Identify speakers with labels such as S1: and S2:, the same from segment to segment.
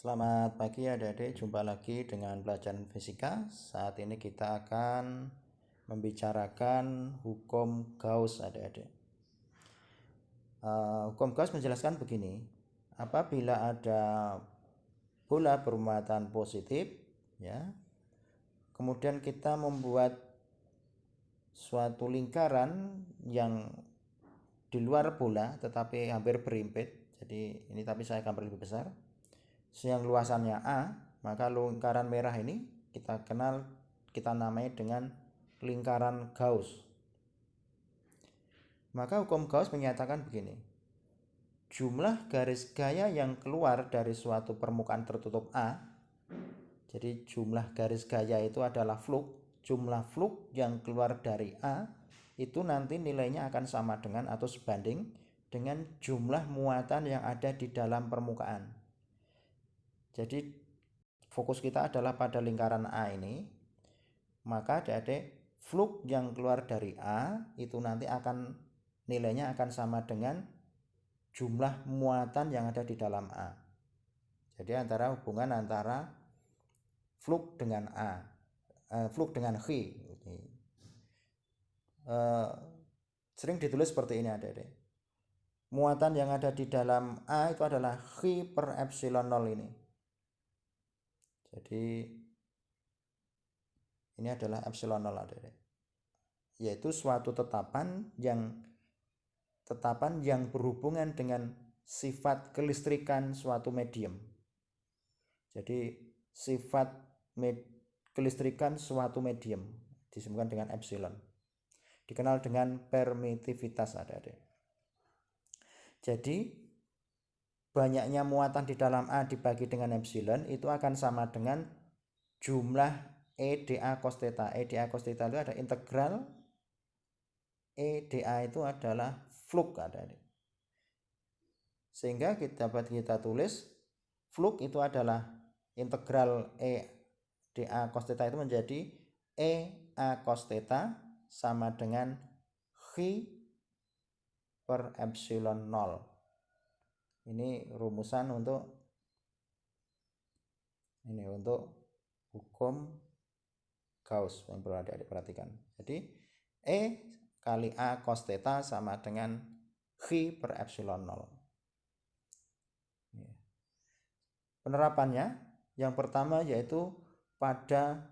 S1: Selamat pagi adik-adik, jumpa lagi dengan pelajaran fisika. Saat ini kita akan membicarakan hukum Gauss adik-adik. Hukum Gauss menjelaskan begini, apabila ada bola bermuatan positif, ya, kemudian kita membuat suatu lingkaran yang di luar bola tetapi hampir berimpit. Jadi ini tapi saya gambar lebih besar. Yang luasannya A, maka lingkaran merah ini kita namai dengan lingkaran Gauss. Maka hukum Gauss menyatakan begini, jumlah garis gaya yang keluar dari suatu permukaan tertutup A, jadi jumlah garis gaya itu adalah flux, jumlah flux yang keluar dari A itu nanti nilainya akan sama dengan atau sebanding dengan jumlah muatan yang ada di dalam permukaan. Jadi fokus kita adalah pada lingkaran A ini, maka adik-adik flux yang keluar dari A itu nanti nilainya akan sama dengan jumlah muatan yang ada di dalam A. Jadi hubungan antara flux dengan flux dengan G. Sering ditulis seperti ini adik-adik. Muatan yang ada di dalam A itu adalah G per epsilon 0 ini. Jadi ini adalah epsilon 0 adik-adik. Yaitu suatu tetapan yang berhubungan dengan sifat kelistrikan suatu medium. Jadi sifat kelistrikan suatu medium disebutkan dengan epsilon. Dikenal dengan permitivitas adik-adik. Jadi banyaknya muatan di dalam A dibagi dengan epsilon itu akan sama dengan jumlah E dA cos theta. E dA cos theta itu ada integral E dA itu adalah flux adik-adik. Sehingga dapat kita tulis flux itu adalah integral E dA cos theta itu menjadi E A cos theta sama dengan G per epsilon 0. Ini rumusan untuk hukum Gauss yang perlu adik-adik perhatikan. Jadi E kali A cos theta sama dengan G per epsilon 0. Penerapannya yang pertama yaitu pada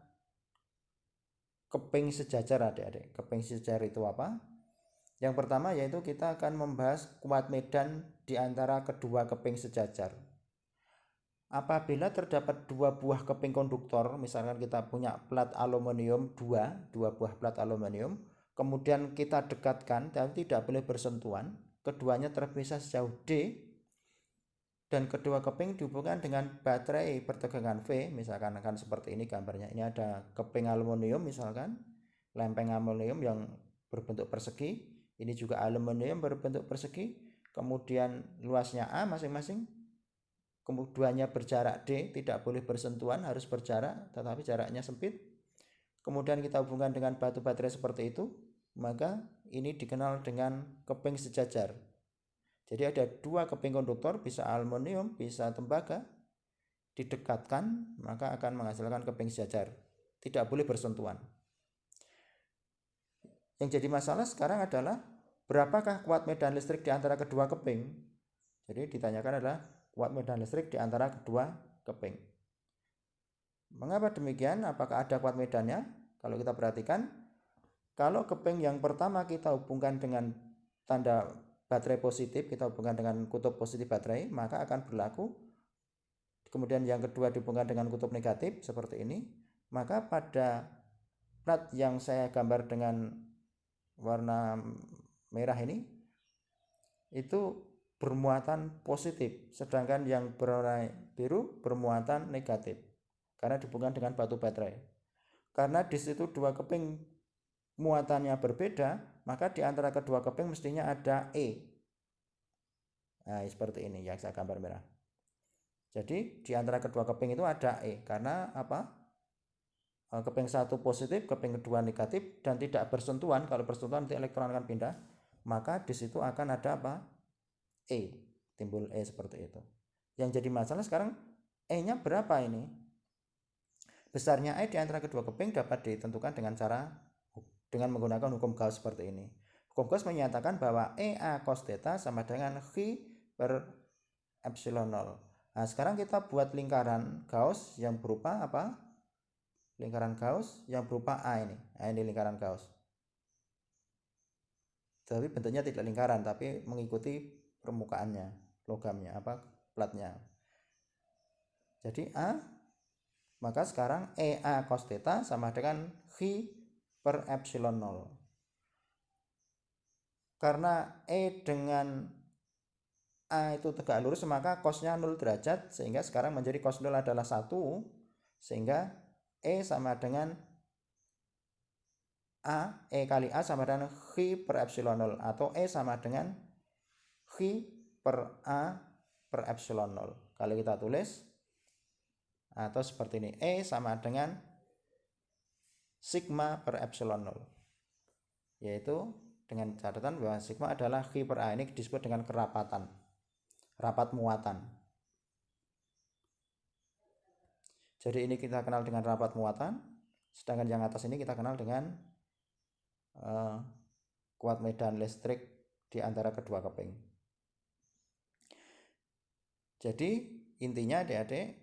S1: keping sejajar adik-adik. Keping sejajar itu apa? Yang pertama yaitu kita akan membahas kuat medan di antara kedua keping sejajar. Apabila terdapat dua buah keping konduktor, misalkan kita punya plat aluminium dua buah plat aluminium, kemudian kita dekatkan dan tidak boleh bersentuhan, keduanya terpisah sejauh D, dan kedua keping dihubungkan dengan baterai pertegangan V, misalkan akan seperti ini gambarnya. Ini ada keping aluminium misalkan, lempeng aluminium yang berbentuk persegi, ini juga aluminium berbentuk persegi, kemudian luasnya A masing-masing, kemudiannya berjarak D, tidak boleh bersentuhan, harus berjarak, tetapi jaraknya sempit. Kemudian kita hubungkan dengan batu baterai seperti itu, maka ini dikenal dengan keping sejajar. Jadi ada dua keping konduktor, bisa aluminium, bisa tembaga, didekatkan, maka akan menghasilkan keping sejajar. Tidak boleh bersentuhan. Yang jadi masalah sekarang adalah berapakah kuat medan listrik di antara kedua keping. Jadi ditanyakan adalah kuat medan listrik di antara kedua keping. Mengapa demikian? Apakah ada kuat medannya? Kalau kita perhatikan, kalau keping yang pertama kita hubungkan dengan tanda baterai positif, kita hubungkan dengan kutub positif baterai, maka akan berlaku. Kemudian yang kedua dihubungkan dengan kutub negatif seperti ini, maka pada plat yang saya gambar dengan warna merah ini itu bermuatan positif, sedangkan yang berwarna biru bermuatan negatif karena dihubungkan dengan batu baterai. Karena di situ dua keping muatannya berbeda, maka di antara kedua keping mestinya ada E. Nah, seperti ini yang saya gambar merah. Jadi di antara kedua keping itu ada E, karena apa? Keping satu positif, keping kedua negatif, dan tidak bersentuhan. Kalau bersentuhan nanti elektron akan pindah, maka di situ akan ada apa? E, timbul E seperti itu. Yang jadi masalah sekarang E-nya berapa ini? Besarnya E di antara kedua keping dapat ditentukan dengan menggunakan hukum Gauss seperti ini. Hukum Gauss menyatakan bahwa EA cos theta sama dengan Chi per epsilon 0. Nah, sekarang kita buat lingkaran Gauss yang berupa apa? Lingkaran Gauss yang berupa A ini. Nah, ini lingkaran Gauss. Tapi bentuknya tidak lingkaran, tapi mengikuti permukaannya, logamnya, platnya. Jadi A, maka sekarang EA cos theta sama dengan Chi per epsilon 0. Karena E dengan A itu tegak lurus, maka cosnya 0 derajat, sehingga sekarang menjadi cos 0 adalah 1, sehingga E sama dengan E kali A sama dengan Chi per epsilon 0, atau E sama dengan Chi per A per epsilon 0. Kalau kita tulis, atau seperti ini, E sama dengan sigma per epsilon 0, yaitu dengan catatan bahwa sigma adalah Chi per A. Ini disebut dengan kerapatan, rapat muatan. Jadi ini kita kenal dengan rapat muatan, sedangkan yang atas ini kita kenal dengan kuat medan listrik di antara kedua keping. Jadi intinya adik-adik,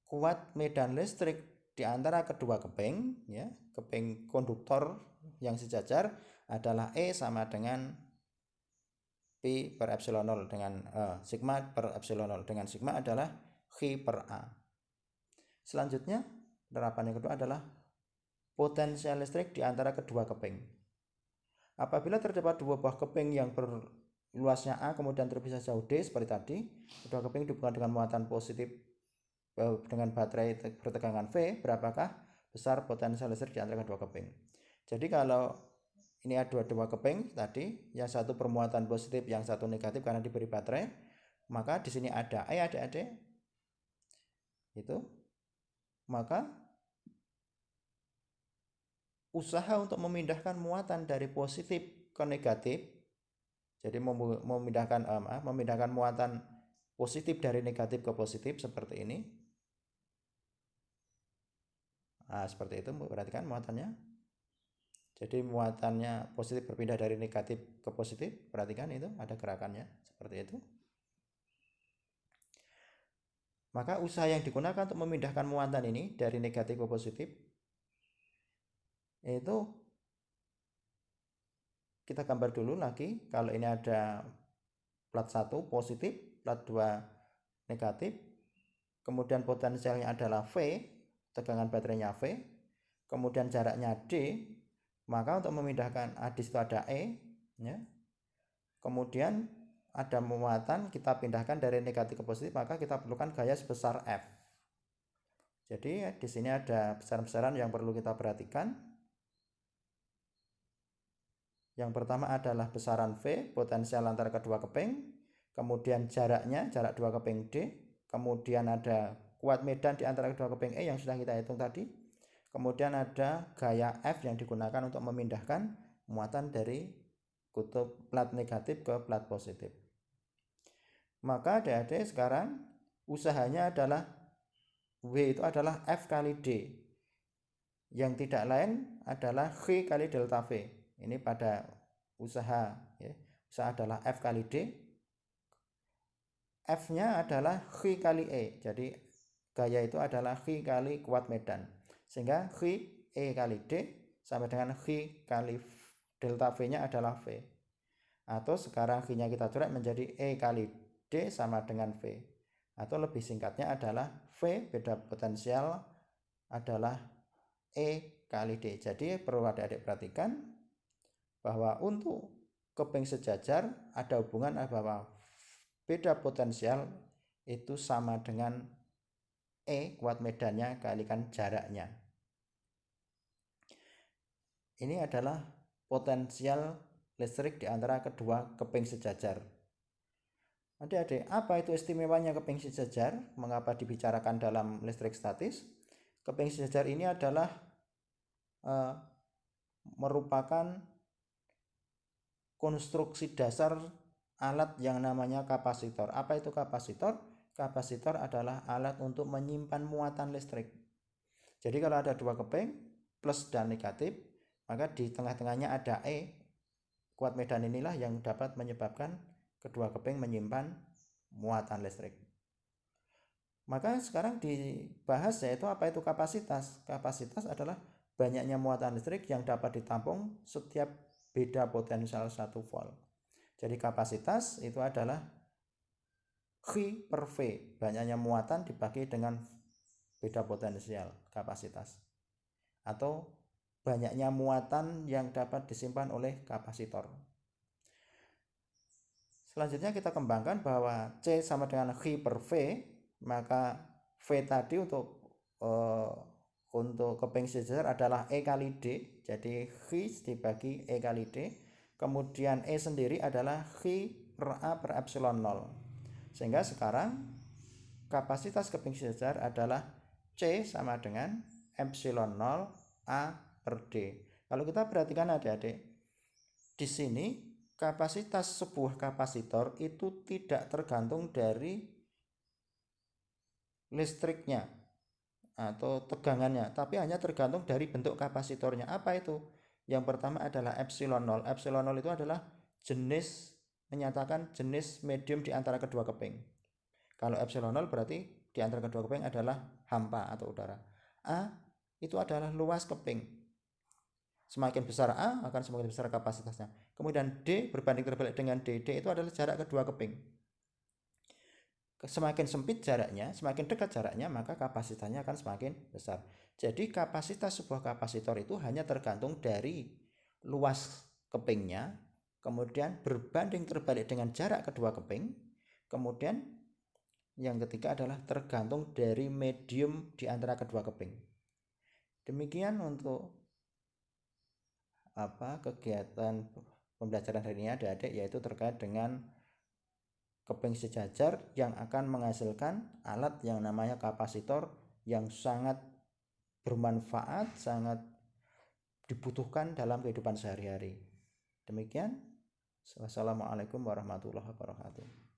S1: kuat medan listrik di antara kedua keping, ya, keping konduktor yang sejajar adalah E sama dengan P per epsilon 0 dengan sigma per epsilon 0, dengan sigma adalah Chi per A. Selanjutnya, penerapan yang kedua adalah potensial listrik di antara kedua keping. Apabila terdapat dua buah keping yang berluasnya A kemudian terpisah jauh D seperti tadi, kedua keping dihubungkan dengan muatan positif dengan baterai bertegangan V, berapakah besar potensial listrik di antara kedua keping? Jadi kalau ini ada dua keping tadi, yang satu bermuatan positif, yang satu negatif karena diberi baterai, maka di sini ada E adik-adik, itu, maka usaha untuk memindahkan muatan dari positif ke negatif, jadi memindahkan muatan positif dari negatif ke positif seperti ini. Nah, seperti itu, perhatikan muatannya. Jadi muatannya positif berpindah dari negatif ke positif, perhatikan itu ada gerakannya seperti itu. Maka usaha yang digunakan untuk memindahkan muatan ini dari negatif ke positif itu kita gambar dulu lagi. Kalau ini ada plat 1 positif, plat 2 negatif, kemudian potensialnya adalah V, tegangan baterainya V, kemudian jaraknya D, maka untuk memindahkan di situ ada E, ya. Kemudian ada muatan, kita pindahkan dari negatif ke positif, maka kita perlukan gaya sebesar F. Jadi di sini ada besaran-besaran yang perlu kita perhatikan. Yang pertama adalah besaran V, potensial antara kedua keping, kemudian jarak dua keping D, kemudian ada kuat medan di antara kedua keping E yang sudah kita hitung tadi, kemudian ada gaya F yang digunakan untuk memindahkan muatan dari kutub plat negatif ke plat positif. Maka adik-adik sekarang usahanya adalah W itu adalah F kali D, yang tidak lain adalah Chi kali delta V. Ini pada usaha, ya. Usaha adalah F kali D, F-nya adalah Chi kali E, jadi gaya itu adalah Chi kali kuat medan, sehingga Chi E kali D sama dengan Chi kali delta V-nya adalah V, atau sekarang Chi-nya kita coret menjadi E kali D sama dengan V, atau lebih singkatnya adalah V beda potensial adalah E kali D. Jadi perlu adik-adik perhatikan bahwa untuk keping sejajar ada hubungan bahwa beda potensial itu sama dengan E kuat medannya kalikan jaraknya. Ini adalah potensial listrik di antara kedua keping sejajar. Adik-adik, apa itu istimewanya keping sejajar? Mengapa dibicarakan dalam listrik statis? Keping sejajar ini adalah merupakan konstruksi dasar alat yang namanya kapasitor. Apa itu kapasitor? kapasitor adalah alat untuk menyimpan muatan listrik. Jadi kalau ada dua keping plus dan negatif, maka di tengah-tengahnya ada E. Kuat medan inilah yang dapat menyebabkan kedua keping menyimpan muatan listrik. Maka sekarang dibahas yaitu apa itu kapasitas. Kapasitas adalah banyaknya muatan listrik yang dapat ditampung setiap beda potensial 1 volt. Jadi kapasitas itu adalah Q per V, banyaknya muatan dibagi dengan beda potensial kapasitas, atau banyaknya muatan yang dapat disimpan oleh kapasitor. Selanjutnya kita kembangkan bahwa C sama dengan Q per V, maka V tadi untuk keping sejajar adalah E kali D, jadi Q dibagi E kali D. Kemudian E sendiri adalah Q per A per epsilon 0. Sehingga sekarang kapasitas keping sejajar adalah C sama dengan epsilon 0 A per D. Kalau kita perhatikan adik-adik, di sini kapasitas sebuah kapasitor itu tidak tergantung dari listriknya atau tegangannya, tapi hanya tergantung dari bentuk kapasitornya. Apa itu? Yang pertama adalah epsilon 0. Epsilon 0 itu adalah jenis, menyatakan jenis medium di antara kedua keping. Kalau epsilon 0 berarti di antara kedua keping adalah hampa atau udara. A itu adalah luas keping. Semakin besar A akan semakin besar kapasitasnya. Kemudian D berbanding terbalik dengan D. D itu adalah jarak kedua keping. Semakin sempit jaraknya, semakin dekat jaraknya, maka kapasitasnya akan semakin besar. Jadi kapasitas sebuah kapasitor itu hanya tergantung dari luas kepingnya, kemudian berbanding terbalik dengan jarak kedua keping, kemudian yang ketiga adalah tergantung dari medium di antara kedua keping. Demikian untuk kegiatan pembelajaran hari ini adik-adik, yaitu terkait dengan keping sejajar yang akan menghasilkan alat yang namanya kapasitor yang sangat bermanfaat, sangat dibutuhkan dalam kehidupan sehari-hari. Demikian. Wassalamualaikum warahmatullahi wabarakatuh.